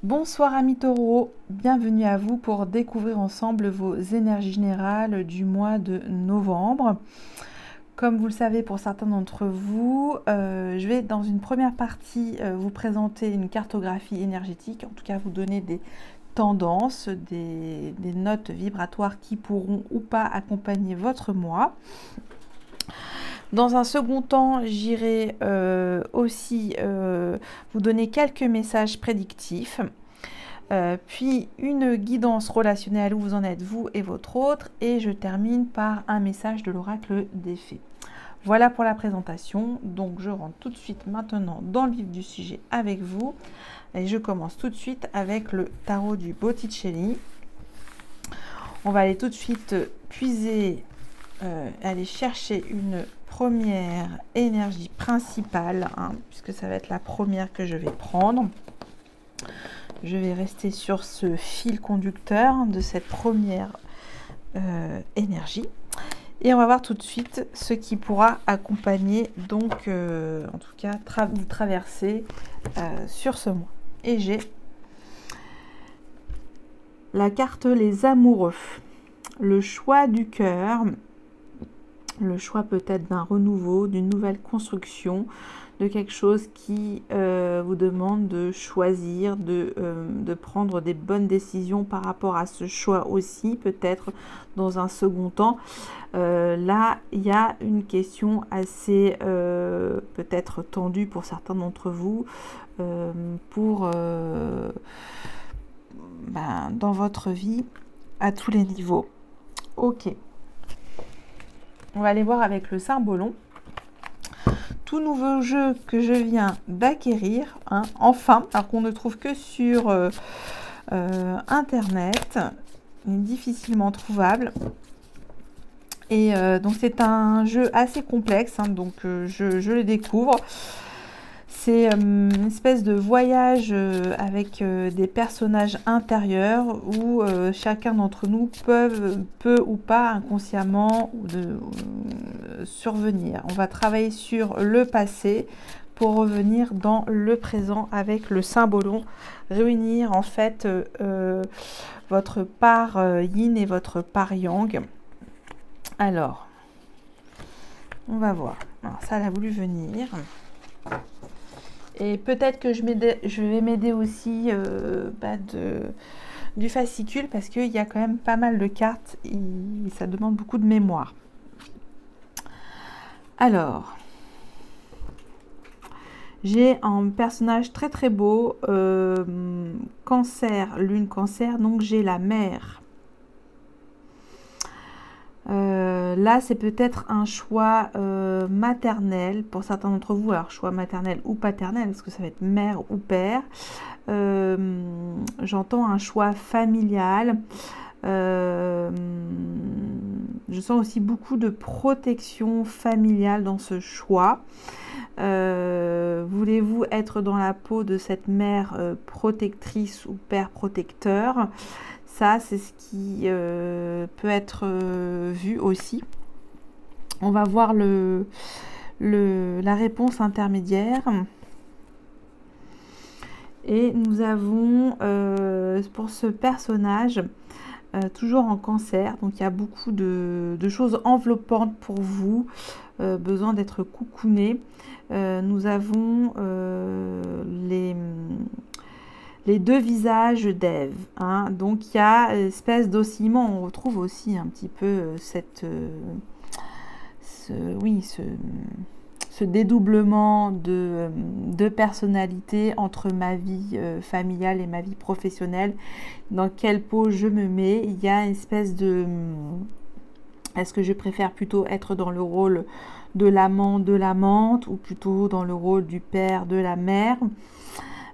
Bonsoir amis taureaux, bienvenue à vous pour découvrir ensemble vos énergies générales du mois de novembre. Comme vous le savez pour certains d'entre vous, je vais dans une première partie vous présenter une cartographie énergétique, en tout cas vous donner des tendances, des notes vibratoires qui pourront ou pas accompagner votre mois. Dans un second temps, j'irai aussi vous donner quelques messages prédictifs, puis une guidance relationnelle où vous en êtes vous et votre autre, et je termine par un message de l'oracle des fées. Voilà pour la présentation, donc je rentre tout de suite maintenant dans le vif du sujet avec vous, et je commence tout de suite avec le tarot du Botticelli. On va aller tout de suite puiser, aller chercher une première énergie principale, puisque ça va être la première que je vais prendre. Je vais rester sur ce fil conducteur de cette première énergie. Et on va voir tout de suite ce qui pourra accompagner, donc, en tout cas, vous traverser sur ce mois. Et j'ai la carte Les Amoureux, le choix du cœur, le choix peut-être d'un renouveau, d'une nouvelle construction, de quelque chose qui vous demande de choisir, de prendre des bonnes décisions par rapport à ce choix aussi, peut-être dans un second temps. Là, il y a une question assez peut-être tendue pour certains d'entre vous, dans votre vie, à tous les niveaux. Ok. On va aller voir avec le Saint-Bolon. Tout nouveau jeu que je viens d'acquérir, enfin, alors qu'on ne trouve que sur Internet, difficilement trouvable. Et donc c'est un jeu assez complexe, donc je le découvre. C'est une espèce de voyage avec des personnages intérieurs où chacun d'entre nous peut ou pas inconsciemment survenir. On va travailler sur le passé pour revenir dans le présent avec le Saint-Bolon, réunir en fait votre part yin et votre part yang. Alors, on va voir. Alors, ça, elle a voulu venir. Et peut-être que je vais m'aider aussi du fascicule parce qu'il y a quand même pas mal de cartes et ça demande beaucoup de mémoire. Alors, j'ai un personnage très très beau, cancer, lune cancer, donc j'ai la mère. Là, c'est peut-être un choix maternel pour certains d'entre vous. Alors, choix maternel ou paternel, parce que ça va être mère ou père. J'entends un choix familial. Je sens aussi beaucoup de protection familiale dans ce choix. Voulez-vous être dans la peau de cette mère protectrice ou père protecteur ? Ça, c'est ce qui peut être vu aussi. On va voir la réponse intermédiaire. Et nous avons, pour ce personnage, toujours en cancer, donc il y a beaucoup de choses enveloppantes pour vous, besoin d'être coucouné. Nous avons les deux visages d'Ève, donc il y a une espèce d'oscillement. On retrouve aussi un petit peu ce dédoublement de personnalité entre ma vie familiale et ma vie professionnelle. Dans quelle peau je me mets? Il y a une espèce de... Est-ce que je préfère plutôt être dans le rôle de l'amant, de l'amante, ou plutôt dans le rôle du père, de la mère?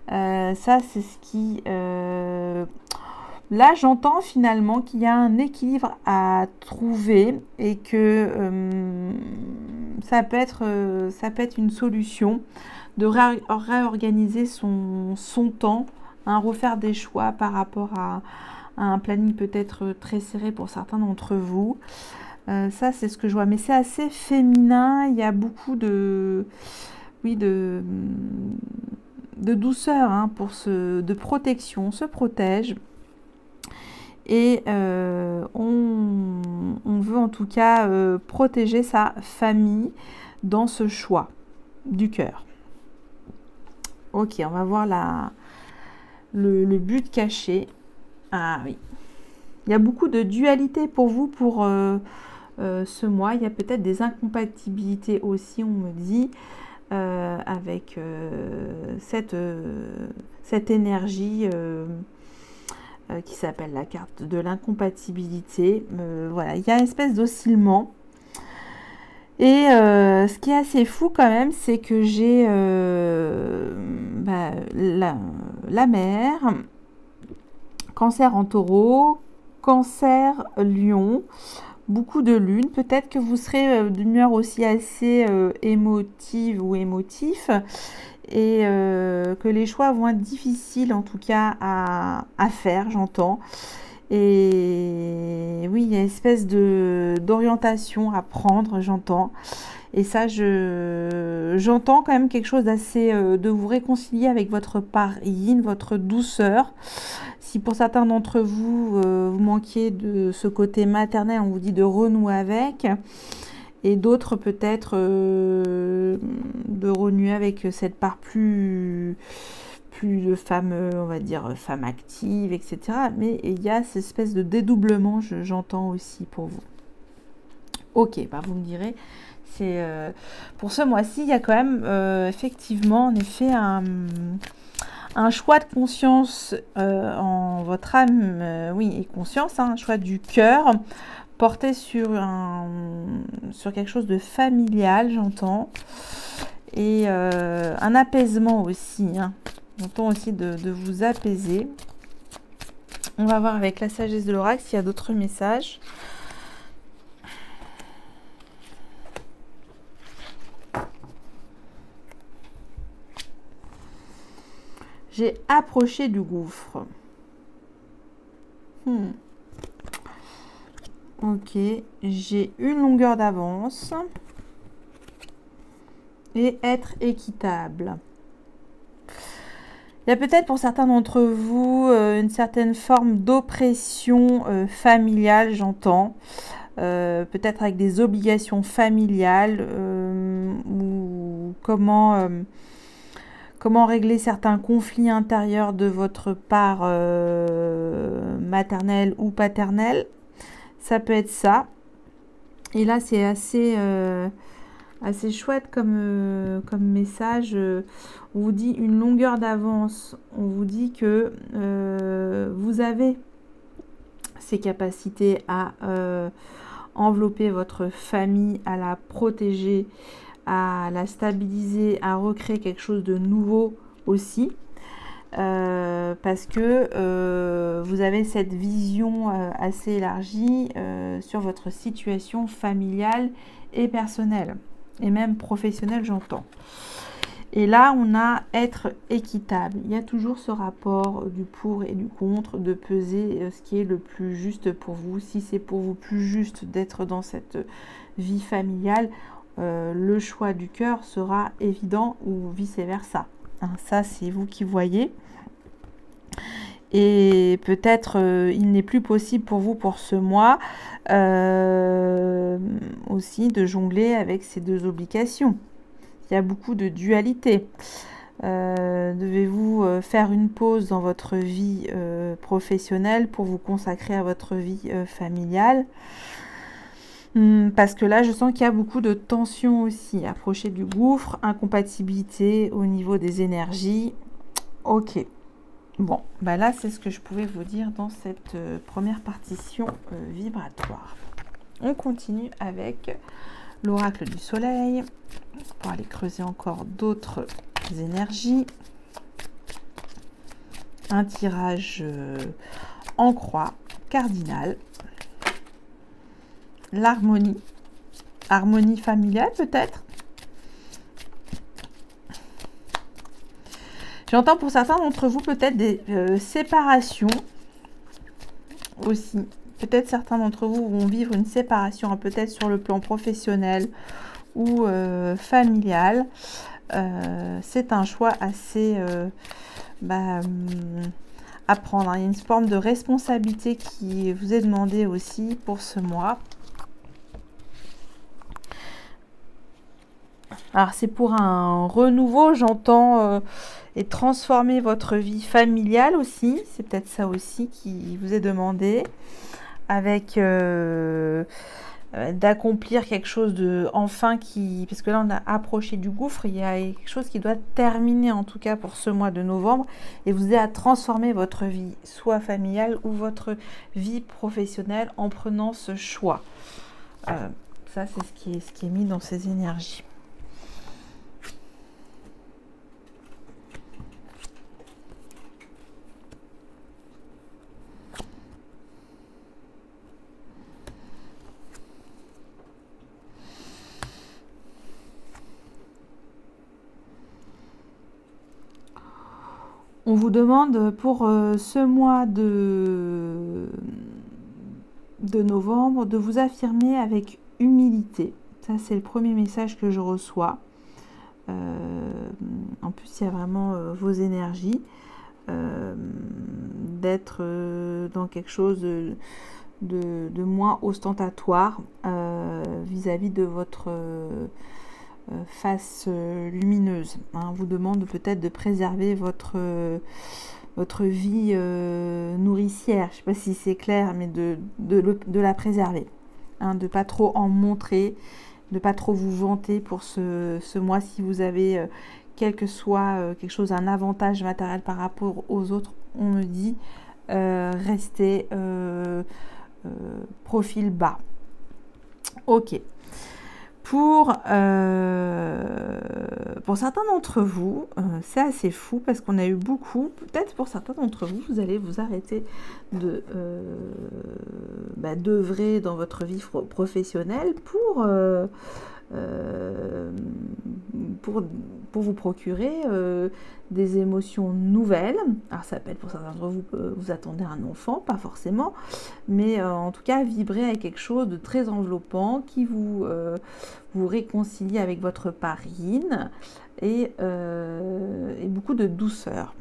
Ça, c'est ce qui... Là, j'entends finalement qu'il y a un équilibre à trouver et que ça peut être une solution de réorganiser son temps, refaire des choix par rapport à un planning peut-être très serré pour certains d'entre vous. Ça, c'est ce que je vois. Mais c'est assez féminin. Il y a beaucoup de... Oui, douceur, hein, de protection, se protège. Et on veut en tout cas protéger sa famille dans ce choix du cœur. Ok, on va voir le but caché. Ah oui. Il y a beaucoup de dualité pour vous pour ce mois. Il y a peut-être des incompatibilités aussi, on me dit, avec cette énergie qui s'appelle la carte de l'incompatibilité. Voilà, il y a une espèce d'oscillement. Et ce qui est assez fou quand même, c'est que j'ai la mer, Cancer en taureau, Cancer lion, beaucoup de lune. Peut-être que vous serez d'humeur aussi assez émotive ou émotif. Et que les choix vont être difficiles en tout cas à faire, j'entends. Et oui, il y a une espèce d'orientation à prendre, j'entends. Et ça, j'entends quand même quelque chose d'assez de vous réconcilier avec votre part yin, votre douceur. Si pour certains d'entre vous, vous manquiez de ce côté maternel, on vous dit de renouer avec. Et d'autres peut-être de renouer avec cette part plus de femme, on va dire, femme active, etc. Mais il y a cette espèce de dédoublement, j'entends aussi pour vous. Ok, bah vous me direz, c'est pour ce mois-ci, il y a quand même effectivement, en effet, un choix de conscience en votre âme, oui, et conscience, hein, un choix du cœur, porté sur quelque chose de familial, j'entends, et un apaisement aussi, hein. J'entends aussi de vous apaiser. On va voir avec la sagesse de l'oracle s'il y a d'autres messages. J'ai approché du gouffre. Ok, j'ai une longueur d'avance. Et être équitable. Il y a peut-être pour certains d'entre vous une certaine forme d'oppression familiale, j'entends. Peut-être avec des obligations familiales ou comment régler certains conflits intérieurs de votre part maternelle ou paternelle. Ça peut être ça. Et là, c'est assez chouette comme message. On vous dit une longueur d'avance. On vous dit que vous avez ces capacités à envelopper votre famille, à la protéger, à la stabiliser, à recréer quelque chose de nouveau aussi. Parce que vous avez cette vision assez élargie sur votre situation familiale et personnelle. Et même professionnelle, j'entends. Et là, on a être équitable. Il y a toujours ce rapport du pour et du contre, de peser ce qui est le plus juste pour vous. Si c'est pour vous plus juste d'être dans cette vie familiale, le choix du cœur sera évident ou vice-versa. Hein, ça, c'est vous qui voyez. Et peut-être il n'est plus possible pour vous pour ce mois aussi de jongler avec ces deux obligations. Il y a beaucoup de dualité. Devez-vous faire une pause dans votre vie professionnelle pour vous consacrer à votre vie familiale? Parce que là, je sens qu'il y a beaucoup de tensions aussi. Approcher du gouffre, incompatibilité au niveau des énergies. Ok. Bon, bah là, c'est ce que je pouvais vous dire dans cette première partition vibratoire. On continue avec l'oracle du soleil pour aller creuser encore d'autres énergies. Un tirage en croix cardinal. L'harmonie. Harmonie familiale peut-être. J'entends pour certains d'entre vous peut-être des séparations aussi. Peut-être certains d'entre vous vont vivre une séparation, hein, peut-être sur le plan professionnel ou familial. c'est un choix assez à prendre, hein. Il y a une forme de responsabilité qui vous est demandée aussi pour ce mois. Alors c'est pour un renouveau, j'entends, et transformer votre vie familiale aussi. C'est peut-être ça aussi qui vous est demandé. Avec d'accomplir quelque chose de enfin qui, parce que là on a approché du gouffre, il y a quelque chose qui doit terminer en tout cas pour ce mois de novembre et vous aider à transformer votre vie soit familiale ou votre vie professionnelle en prenant ce choix. Ça c'est ce qui est mis dans ces énergies. On vous demande pour ce mois de novembre de vous affirmer avec humilité. Ça, c'est le premier message que je reçois. En plus, il y a vraiment vos énergies. D'être dans quelque chose de moins ostentatoire vis-à-vis de votre face lumineuse. Hein. On vous demande peut-être de préserver votre vie nourricière. Je ne sais pas si c'est clair, mais de la préserver. Hein, de ne pas trop en montrer, de ne pas trop vous vanter pour ce mois. Si vous avez, quel que soit quelque chose, un avantage matériel par rapport aux autres, on me dit, restez profil bas. Ok. Pour certains d'entre vous, c'est assez fou parce qu'on a eu beaucoup, peut-être pour certains d'entre vous, vous allez vous arrêter d'œuvrer dans votre vie professionnelle pour vous procurer des émotions nouvelles. Alors ça peut être pour certains d'entre vous, vous attendez un enfant, pas forcément, mais en tout cas vibrer avec quelque chose de très enveloppant qui vous réconcilie avec votre parine et beaucoup de douceur.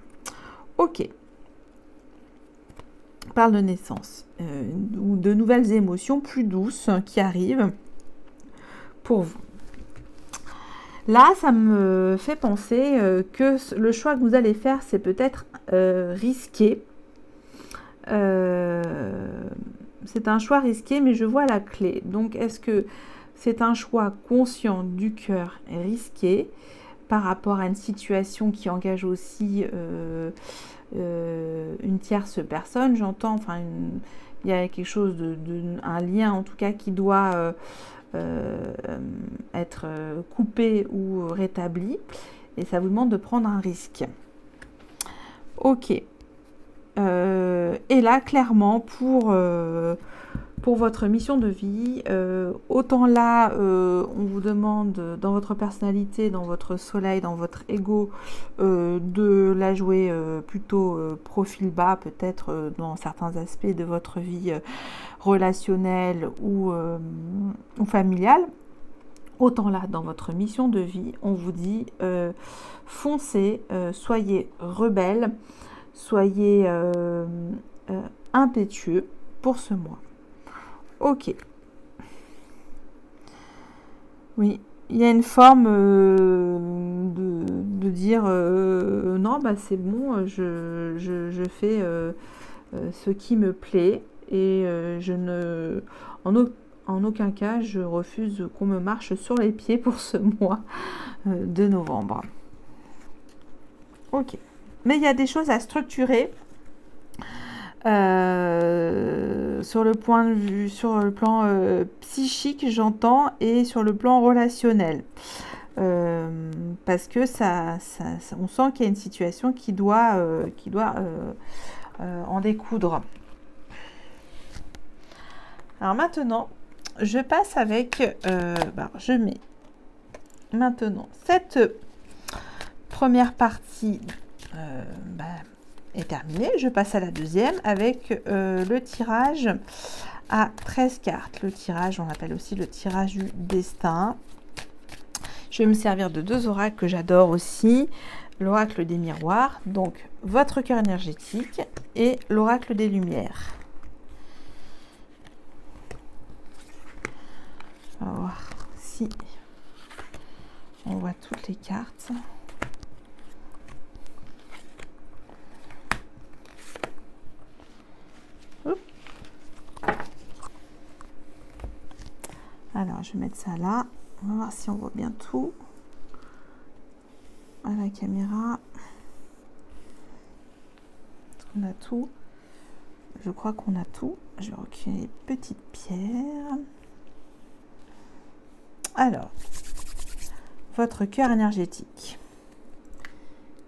Ok. On parle de naissance ou de nouvelles émotions plus douces qui arrivent pour vous. Là, ça me fait penser que le choix que vous allez faire, c'est peut-être risqué. C'est un choix risqué, mais je vois la clé. Donc, est-ce que c'est un choix conscient du cœur et risqué par rapport à une situation qui engage aussi une tierce personne? J'entends, enfin, il y a quelque chose un lien en tout cas qui doit être coupé ou rétabli, et ça vous demande de prendre un risque. Ok. Et là, clairement, pour votre mission de vie, autant là, on vous demande dans votre personnalité, dans votre soleil, dans votre ego, de la jouer plutôt profil bas, peut-être dans certains aspects de votre vie relationnelle ou familiale. Autant là, dans votre mission de vie, on vous dit foncez, soyez rebelle, soyez impétueux pour ce mois. Ok. Oui, il y a une forme de dire non, bah c'est bon, je fais ce qui me plaît et en aucun cas je refuse qu'on me marche sur les pieds pour ce mois de novembre. Ok. Mais il y a des choses à structurer. Sur le plan psychique, j'entends, et sur le plan relationnel, parce que on sent qu'il y a une situation qui doit en découdre. Alors maintenant, je passe avec, je mets maintenant cette première partie est terminée. Je passe à la deuxième avec le tirage à 13 cartes. Le tirage, on l'appelle aussi le tirage du destin. Je vais me servir de 2 oracles que j'adore aussi. L'oracle des miroirs, donc votre cœur énergétique, et l'oracle des lumières. On va voir si on voit toutes les cartes. Oups. Alors, je vais mettre ça là. On va voir si on voit bien tout à la caméra. On a tout. Je crois qu'on a tout. Je vais reculer les petites pierres. Alors, votre cœur énergétique.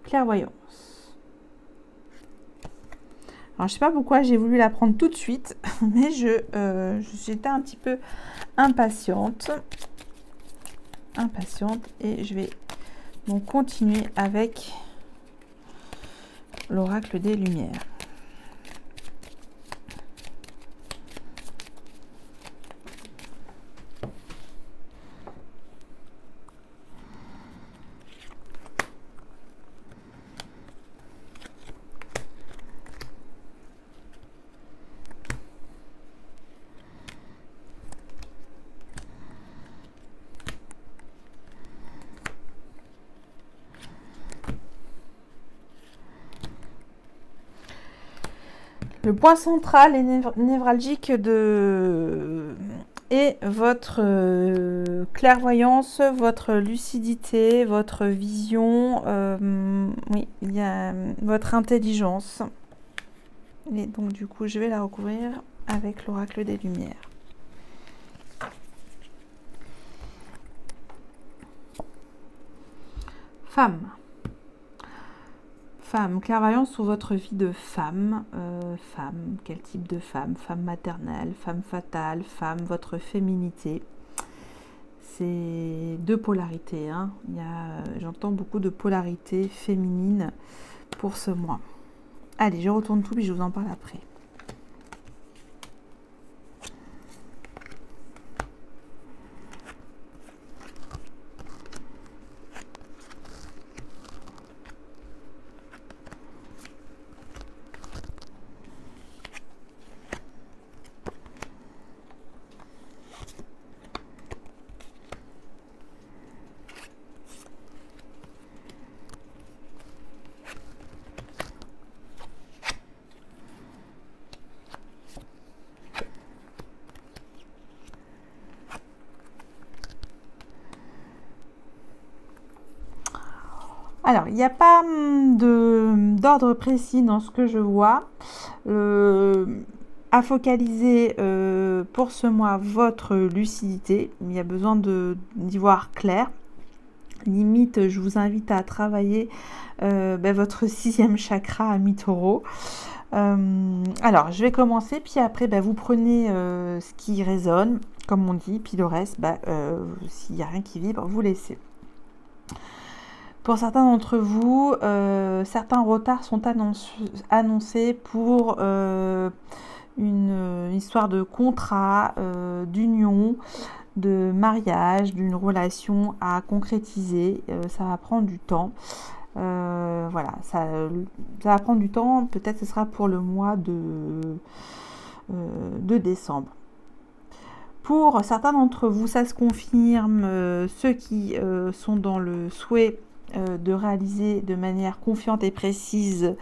Clairvoyance. Alors, je sais pas pourquoi j'ai voulu la prendre tout de suite, mais j'étais un petit peu impatiente. Et je vais donc continuer avec l'oracle des lumières. Le point central et névralgique est votre clairvoyance, votre lucidité, votre vision, oui, il y a votre intelligence. Et donc du coup, je vais la recouvrir avec l'oracle des lumières. Femme. Femme, clairvoyance sur votre vie de femme. Femme, quel type de femme? Femme maternelle, femme fatale, femme, votre féminité. C'est 2 polarités. Hein. J'entends beaucoup de polarité féminine pour ce mois. Allez, je retourne tout, puis je vous en parle après. Alors, il n'y a pas d'ordre précis dans ce que je vois. À focaliser pour ce mois votre lucidité. Il y a besoin d'y voir clair. Limite, je vous invite à travailler votre 6e chakra à mi-taureau. Alors, je vais commencer, puis après, vous prenez ce qui résonne, comme on dit, puis le reste, s'il n'y a rien qui vibre, vous laissez. Pour certains d'entre vous, certains retards sont annoncés pour une histoire de contrat, d'union, de mariage, d'une relation à concrétiser. Ça va prendre du temps. Voilà, ça va prendre du temps. Peut-être ce sera pour le mois de décembre. Pour certains d'entre vous, ça se confirme. Ceux qui sont dans le souhait de réaliser de manière confiante et précise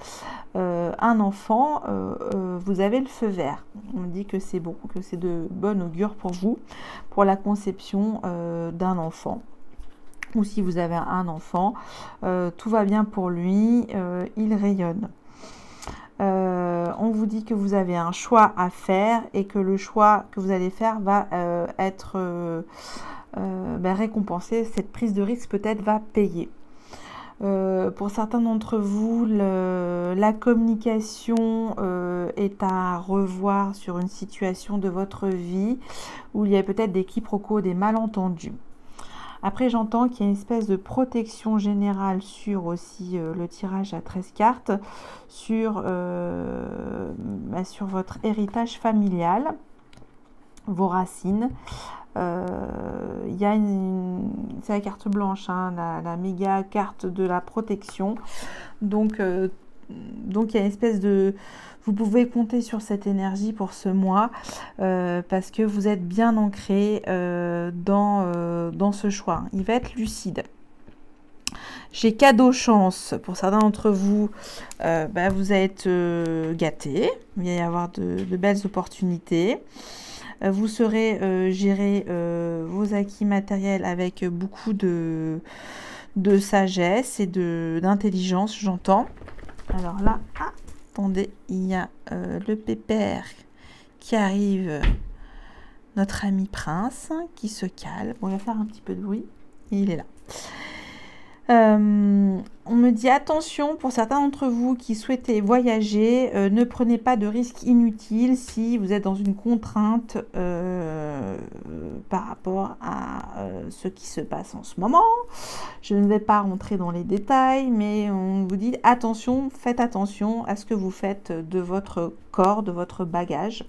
un enfant, vous avez le feu vert. On me dit que c'est bon, que c'est de bon augure pour vous, pour la conception d'un enfant. Ou si vous avez un enfant, tout va bien pour lui, il rayonne. On vous dit que vous avez un choix à faire et que le choix que vous allez faire va être récompensé. Cette prise de risque peut-être va payer. Pour certains d'entre vous, la communication est à revoir sur une situation de votre vie où il y a peut-être des quiproquos, des malentendus. Après, j'entends qu'il y a une espèce de protection générale sur aussi le tirage à 13 cartes, sur votre héritage familial, vos racines. Il y a c'est la carte blanche, hein, la méga carte de la protection. Donc il y a une espèce de... Vous pouvez compter sur cette énergie pour ce mois parce que vous êtes bien ancré dans ce choix. Il va être lucide. J'ai cadeau chance. Pour certains d'entre vous, vous êtes gâtés. Il va y avoir de belles opportunités. Vous saurez gérer vos acquis matériels avec beaucoup de sagesse et d'intelligence, j'entends. Alors là, attendez, il y a le pépère qui arrive, notre ami prince qui se cale. Bon, il va faire un petit peu de bruit, et il est là. On me dit attention pour certains d'entre vous qui souhaitez voyager, ne prenez pas de risques inutiles si vous êtes dans une contrainte par rapport à ce qui se passe en ce moment. Je ne vais pas rentrer dans les détails, mais on vous dit attention, faites attention à ce que vous faites de votre corps, de votre bagage.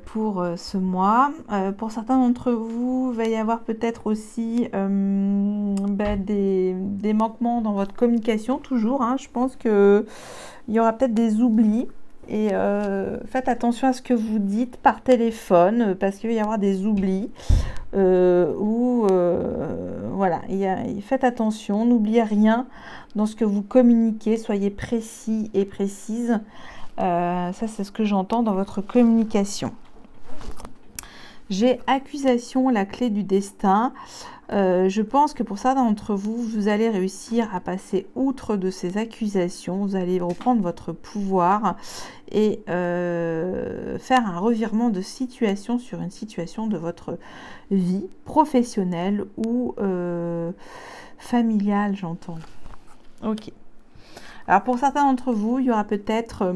Pour ce mois. Pour certains d'entre vous, il va y avoir peut-être aussi des manquements dans votre communication, toujours. Hein. Je pense qu'il y aura peut-être des oublis. Et faites attention à ce que vous dites par téléphone, parce qu'il va y avoir des oublis. Voilà, faites attention, n'oubliez rien dans ce que vous communiquez, soyez précis et précise. Ça, c'est ce que j'entends dans votre communication. J'ai accusation, la clé du destin. Je pense que pour certains d'entre vous, vous allez réussir à passer outre de ces accusations. Vous allez reprendre votre pouvoir et faire un revirement de situation sur une situation de votre vie professionnelle ou familiale, j'entends. Ok. Alors pour certains d'entre vous, il y aura peut-être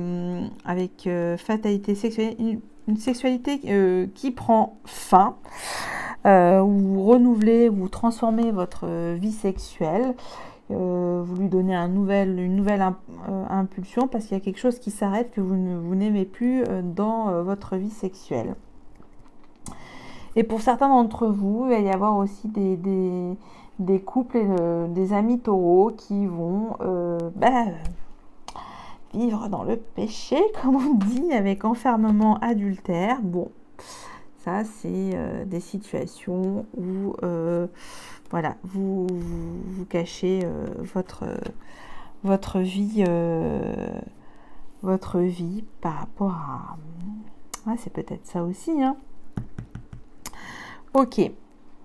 avec fatalité sexuelle, une sexualité qui prend fin, ou renouveler ou transformer votre vie sexuelle, vous lui donnez une nouvelle impulsion parce qu'il y a quelque chose qui s'arrête que vous n'aimez plus dans votre vie sexuelle. Et pour certains d'entre vous, il va y avoir aussi des couples et des amis taureaux qui vont vivre dans le péché, comme on dit, avec enfermement adultère. Bon, ça c'est des situations où voilà, vous cachez votre vie par rapport à... Ouais, c'est peut-être ça aussi, hein. Ok.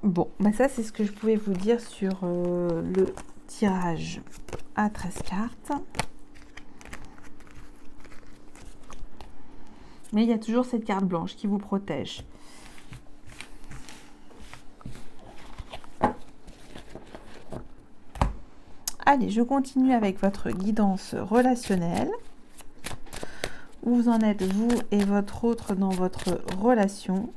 Bon, ça c'est ce que je pouvais vous dire sur le tirage à 13 cartes. Mais il y a toujours cette carte blanche qui vous protège. Allez, je continue avec votre guidance relationnelle. Où vous en êtes, vous et votre autre, dans votre relation?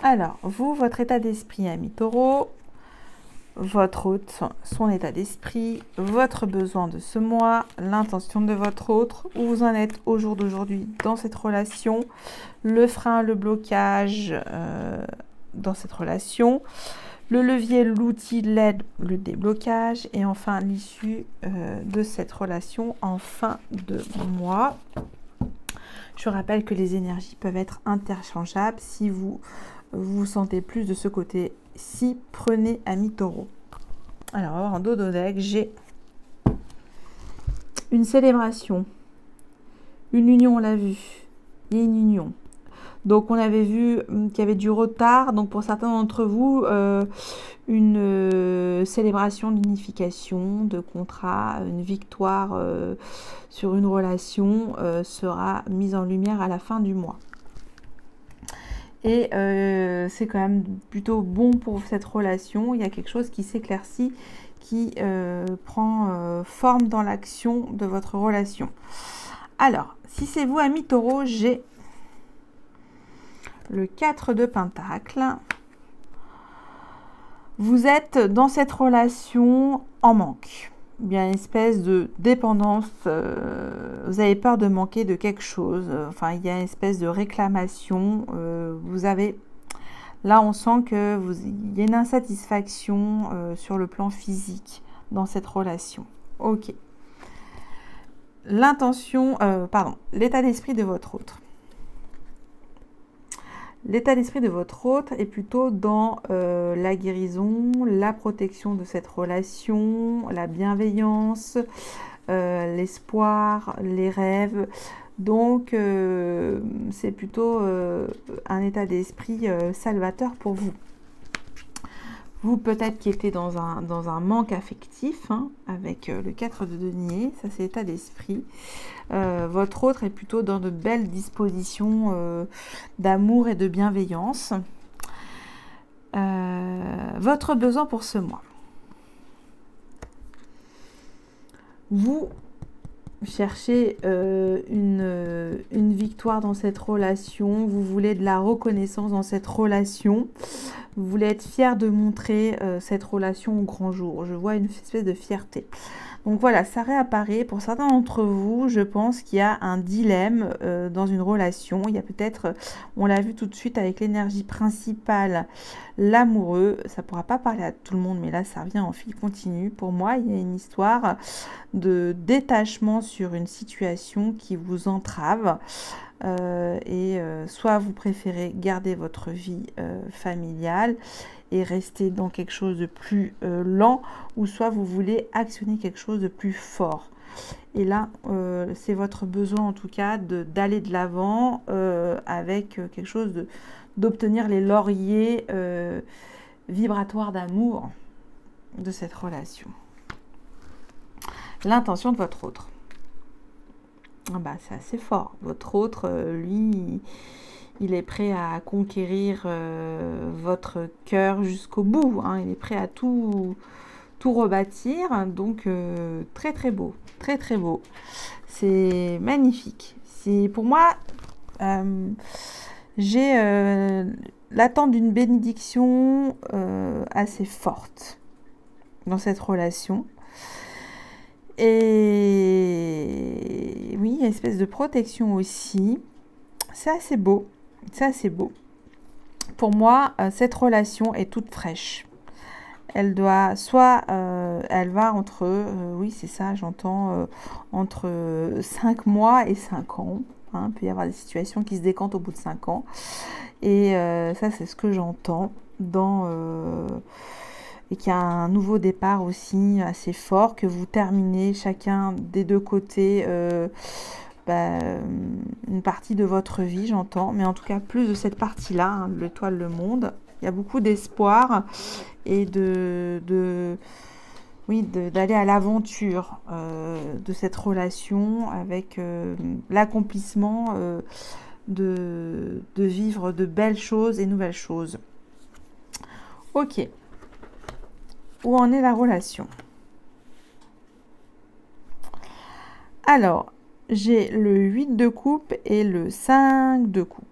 Alors, vous, votre état d'esprit, ami taureau, votre hôte, son état d'esprit, votre besoin de ce mois, l'intention de votre autre, où vous en êtes au jour d'aujourd'hui dans cette relation, le frein, le blocage dans cette relation, le levier, l'outil, l'aide, le déblocage, et enfin l'issue de cette relation en fin de mois. Je rappelle que les énergies peuvent être interchangeables. Si vous vous sentez plus de ce côté-ci, prenez ami taureau. Alors, en dos deck, j'ai une célébration, une union, on l'a vu, il y a une union. Donc, on avait vu qu'il y avait du retard. Donc, pour certains d'entre vous, une célébration d'unification, de contrat, une victoire sur une relation sera mise en lumière à la fin du mois. Et c'est quand même plutôt bon pour cette relation. Il y a quelque chose qui s'éclaircit, qui prend forme dans l'action de votre relation. Alors, si c'est vous, ami taureau, j'ai le 4 de Pentacle. Vous êtes dans cette relation en manque. Il y a une espèce de dépendance. Vous avez peur de manquer de quelque chose. Enfin, il y a une espèce de réclamation. Vous avez... Là, on sent que il y a une insatisfaction sur le plan physique dans cette relation. Ok. L'intention, l'état d'esprit de votre autre. L'état d'esprit de votre autre est plutôt dans la guérison, la protection de cette relation, la bienveillance, l'espoir, les rêves. Donc, c'est plutôt un état d'esprit salvateur pour vous. Vous, peut-être qui étiez dans un manque affectif, hein, avec le 4 de denier, ça c'est l'état d'esprit. Votre autre est plutôt dans de belles dispositions d'amour et de bienveillance. Votre besoin pour ce mois. Vous cherchez une victoire dans cette relation, vous voulez de la reconnaissance dans cette relation, vous voulez être fier de montrer cette relation au grand jour. Je vois une espèce de fierté. Donc voilà, ça réapparaît. Pour certains d'entre vous, je pense qu'il y a un dilemme dans une relation. Il y a peut-être, on l'a vu tout de suite avec l'énergie principale, l'amoureux. Ça ne pourra pas parler à tout le monde, mais là, ça revient en fil continu. Pour moi, il y a une histoire de détachement sur une situation qui vous entrave. Soit vous préférez garder votre vie familiale et rester dans quelque chose de plus lent, ou soit vous voulez actionner quelque chose de plus fort. Et là, c'est votre besoin en tout cas d'aller de l'avant avec quelque chose d'obtenir les lauriers vibratoires d'amour de cette relation. L'intention de votre autre. Ah bah, c'est assez fort. Votre autre, lui, il est prêt à conquérir votre cœur jusqu'au bout. Hein. Il est prêt à tout rebâtir. Donc, très très beau. Très très beau. C'est magnifique. Pour moi, j'ai l'attente d'une bénédiction assez forte dans cette relation. Et oui, il y a une espèce de protection aussi. C'est assez beau. C'est assez beau. Pour moi, cette relation est toute fraîche. Elle doit, soit elle va entre, oui c'est ça, j'entends, entre 5 mois et 5 ans. Hein, il peut y avoir des situations qui se décantent au bout de 5 ans. Et ça, c'est ce que j'entends dans... et qu'il y a un nouveau départ aussi assez fort, que vous terminez chacun des deux côtés une partie de votre vie, j'entends, mais en tout cas plus de cette partie-là, hein, l'étoile, le monde. Il y a beaucoup d'espoir et d'aller à l'aventure de cette relation avec l'accomplissement de vivre de belles choses et nouvelles choses. Ok. Où en est la relation? Alors, j'ai le 8 de coupe et le 5 de coupe.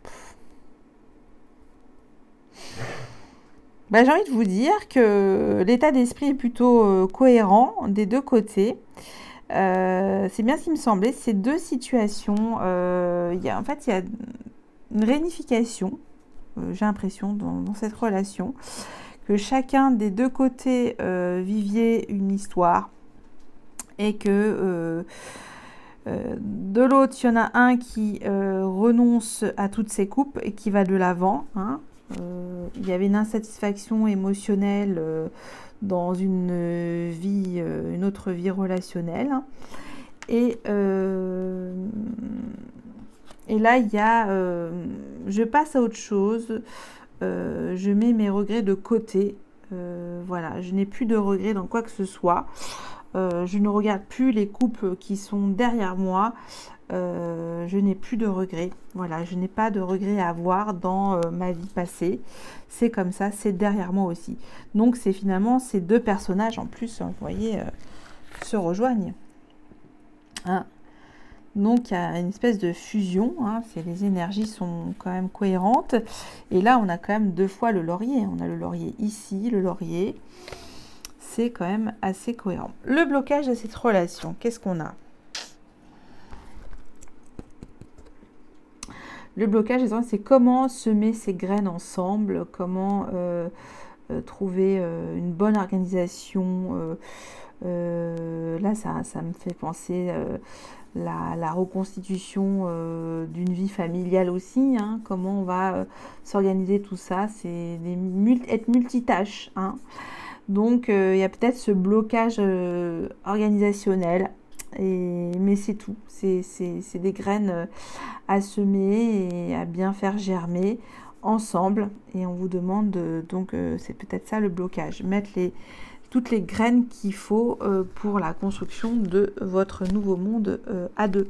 Bah, j'ai envie de vous dire que l'état d'esprit est plutôt cohérent des deux côtés. C'est bien ce qui me semblait. Ces deux situations, en fait, il y a une réunification, j'ai l'impression, dans cette relation. Que chacun des deux côtés viviez une histoire et que de l'autre, il y en a un qui renonce à toutes ses coupes et qui va de l'avant. Hein. Il y avait une insatisfaction émotionnelle dans une autre vie relationnelle. Et là, il y a... je passe à autre chose. Je mets mes regrets de côté. Voilà, je n'ai plus de regrets dans quoi que ce soit. Je ne regarde plus les coupes qui sont derrière moi. Je n'ai plus de regrets. Voilà, je n'ai pas de regrets à avoir dans ma vie passée. C'est comme ça, c'est derrière moi aussi. Donc, c'est finalement ces deux personnages en plus, hein, vous voyez, se rejoignent. Hein. Donc, il y a une espèce de fusion, hein, les énergies sont quand même cohérentes. Et là, on a quand même 2 fois le laurier. On a le laurier ici, le laurier. C'est quand même assez cohérent. Le blocage de cette relation, qu'est-ce qu'on a? Le blocage, c'est comment semer ces graines ensemble, comment trouver une bonne organisation. Là, ça me fait penser la reconstitution d'une vie familiale aussi, hein, comment on va s'organiser tout ça, c'est être multitâche, hein. Donc il y a peut-être ce blocage organisationnel, mais c'est tout, c'est des graines à semer et à bien faire germer ensemble, et on vous demande donc c'est peut-être ça le blocage, mettre toutes les graines qu'il faut pour la construction de votre nouveau monde à deux.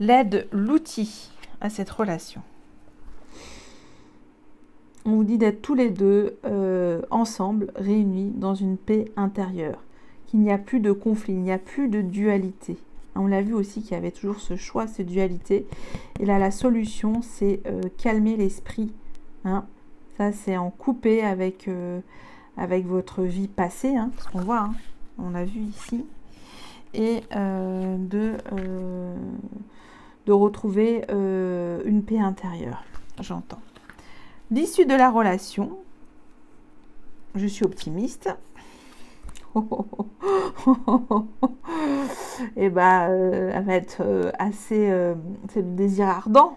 L'aide, l'outil à cette relation. On vous dit d'être tous les deux ensemble, réunis dans une paix intérieure, qu'il n'y a plus de conflit, il n'y a plus de dualité. On l'a vu aussi qu'il y avait toujours ce choix, cette dualité. Et là, la solution, c'est calmer l'esprit, hein. Ça, c'est en couper avec votre vie passée, hein, parce qu'on voit, hein, on l'a vu ici, et de retrouver une paix intérieure, j'entends. L'issue de la relation, je suis optimiste. Et elle va être assez, c'est le désir ardent.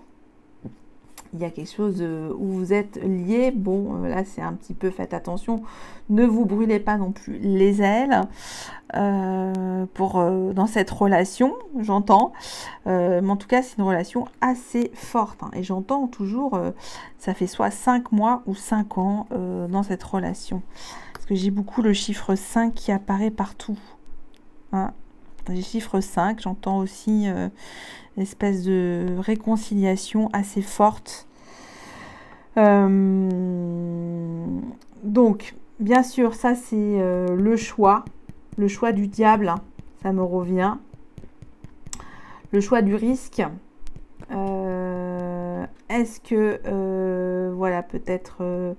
Il y a quelque chose où vous êtes liés. Bon, là, c'est un petit peu, faites attention. Ne vous brûlez pas non plus les ailes dans cette relation, j'entends. Mais en tout cas, c'est une relation assez forte, hein. Et j'entends toujours, ça fait soit 5 mois ou 5 ans dans cette relation. Parce que j'ai beaucoup le chiffre 5 qui apparaît partout, hein. J'ai chiffre 5, j'entends aussi une espèce de réconciliation assez forte. Donc, bien sûr, ça c'est le choix du diable, hein, ça me revient. Le choix du risque. Est-ce que, voilà, peut-être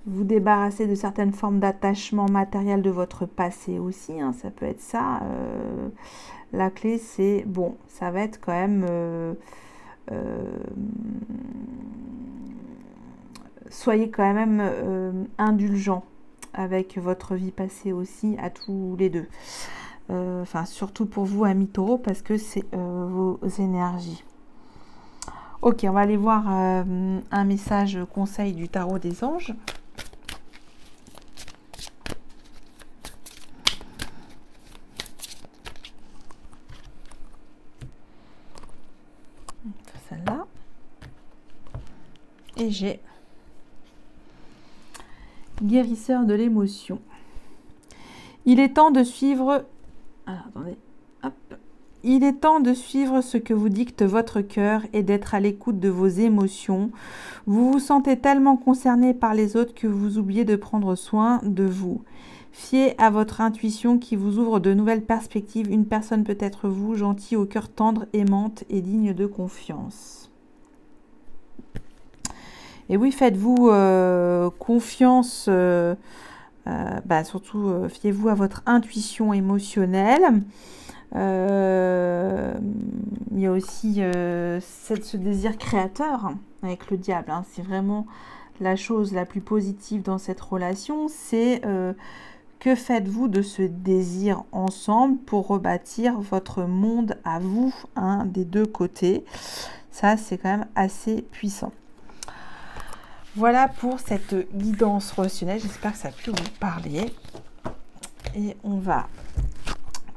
vous débarrasser de certaines formes d'attachement matériel de votre passé aussi, hein, ça peut être ça. La clé, c'est, bon, ça va être quand même... soyez quand même indulgents avec votre vie passée aussi, à tous les deux. Enfin, surtout pour vous, amis taureaux, parce que c'est vos énergies. Ok, on va aller voir un message conseil du tarot des anges. Celle-là. Et j'ai guérisseur de l'émotion. Il est temps de suivre... Alors, attendez. Hop. Il est temps de suivre ce que vous dicte votre cœur et d'être à l'écoute de vos émotions. Vous vous sentez tellement concerné par les autres que vous oubliez de prendre soin de vous. Fiez à votre intuition qui vous ouvre de nouvelles perspectives. Une personne peut être vous, gentille, au cœur tendre, aimante et digne de confiance. Et oui, faites-vous confiance, surtout fiez-vous à votre intuition émotionnelle. Il y a aussi ce désir créateur, hein, avec le diable, hein. C'est vraiment la chose la plus positive dans cette relation. C'est que faites-vous de ce désir ensemble pour rebâtir votre monde à vous, hein, des deux côtés. Ça, c'est quand même assez puissant. Voilà pour cette guidance relationnelle. J'espère que ça a pu vous parler. Et on va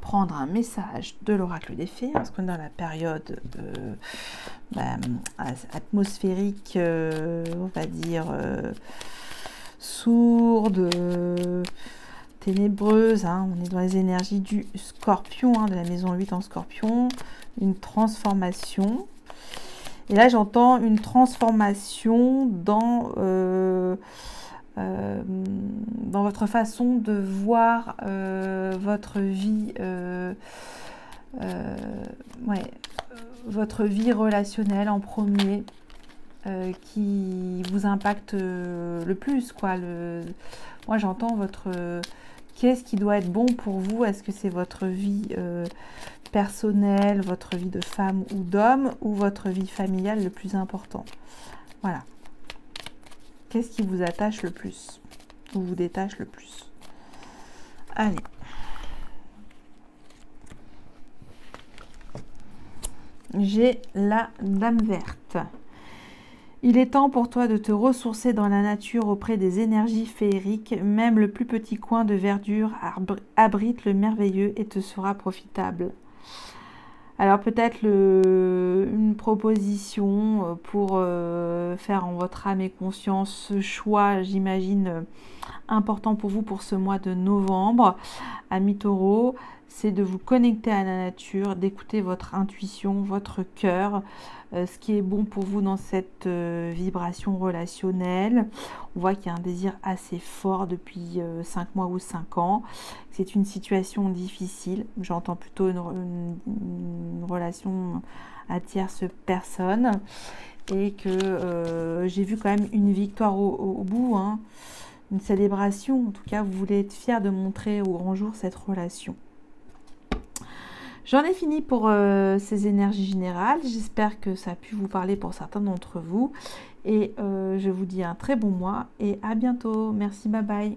prendre un message de l'oracle des fées, parce qu'on est dans la période atmosphérique, on va dire sourde, ténébreuse, hein. On est dans les énergies du scorpion, hein, de la maison 8 en scorpion, une transformation. Et là, j'entends une transformation dans votre façon de voir votre vie Ouais, votre vie relationnelle en premier qui vous impacte le plus, quoi. Moi, j'entends votre... Qu'est-ce qui doit être bon pour vous? Est-ce que c'est votre vie personnelle, votre vie de femme ou d'homme, ou votre vie familiale le plus important? Voilà. Qu'est-ce qui vous attache le plus? Ou vous détache le plus? Allez. J'ai la Dame verte. Il est temps pour toi de te ressourcer dans la nature auprès des énergies féeriques. Même le plus petit coin de verdure abrite le merveilleux et te sera profitable. Alors peut-être une proposition pour faire en votre âme et conscience ce choix, j'imagine, important pour vous pour ce mois de novembre. Amis Taureau, c'est de vous connecter à la nature, d'écouter votre intuition, votre cœur, ce qui est bon pour vous dans cette vibration relationnelle. On voit qu'il y a un désir assez fort depuis 5 mois ou 5 ans. C'est une situation difficile. J'entends plutôt une relation à tierce personne. Et que j'ai vu quand même une victoire au bout, hein, une célébration. En tout cas, vous voulez être fier de montrer au grand jour cette relation. J'en ai fini pour ces énergies générales. J'espère que ça a pu vous parler pour certains d'entre vous. Et je vous dis un très bon mois et à bientôt. Merci, bye bye.